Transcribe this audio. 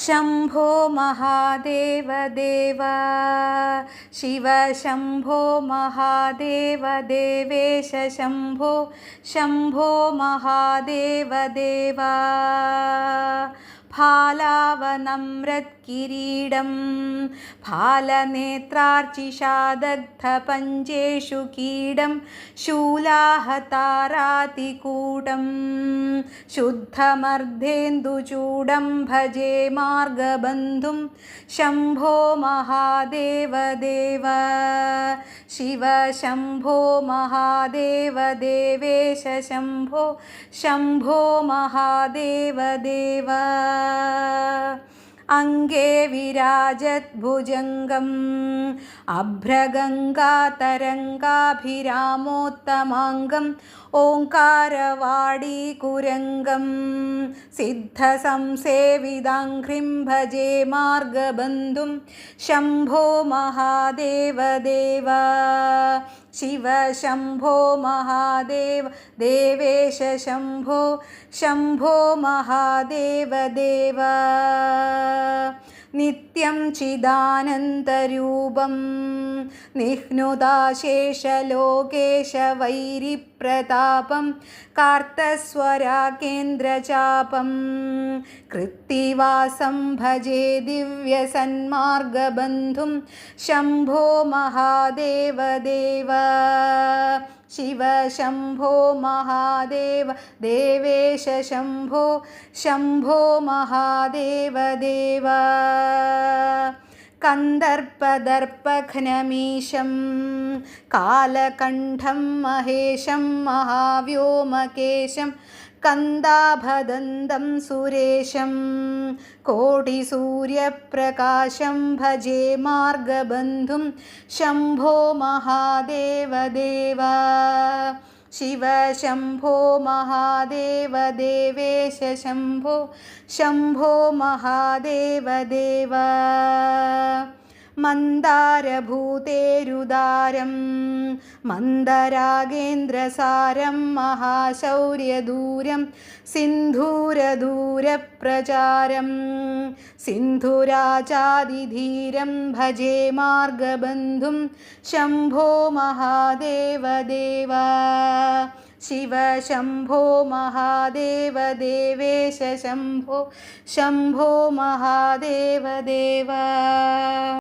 शम्भो महादेव देव शिव शम्भो महादेव देवेश शम्भो शम्भो महादेव देव फालावनम्रत्किरीडं फालनेत्रार्चिषादग्धपञ्चेषु कीडं शूलाहतारातिकूटं शुद्धमर्धेन्दुचूडं भजे मार्गबन्धुं शम्भो महादेव देव शिव शम्भो महादेव देवेश शम्भो शम्भो महादेव देव अङ्गे विराजद्भुजङ्गम् अभ्रगङ्गातरङ्गाभिरामोत्तमाङ्गम् ओङ्कारवाडीकुरङ्गं सिद्धसंसेविदाङ्घ्रिं भजे मार्गबन्धुं शम्भो महादेव देव शिव शम्भो महादेव देवेश शम्भो शम्भो महादेव देव नित्यं चिदानन्दरूपं निह्नुताशेषलोकेशवैरिप्रतापं कार्तस्वराकेन्द्रचापं कृत्तिवासं भजे दिव्यसन्मार्गबन्धुं शम्भो महादेव देव शिव शम्भो महादेव देवेश शम्भो शम्भो महादेव देव कन्दर्पदर्पघ्नमीशं कालकण्ठं महेशं महाव्योमकेशं कन्दाभदन्तं सुरेशं कोटिसूर्यप्रकाशं भजे मार्गबन्धुं शम्भो महादेव देव शिव शम्भो महादेव देवेश शम्भो शम्भो महादेव देव मन्दारभूतेरुदारं मन्दरागेन्द्रसारं महाशौर्यदूरं सिन्धूरदूरप्रचारं सिन्धुराजादिधीरं भजे मार्गबन्धुं शम्भो महादेव देव शिव शम्भो महादेव देवेश शम्भो शम्भो महादेव देव।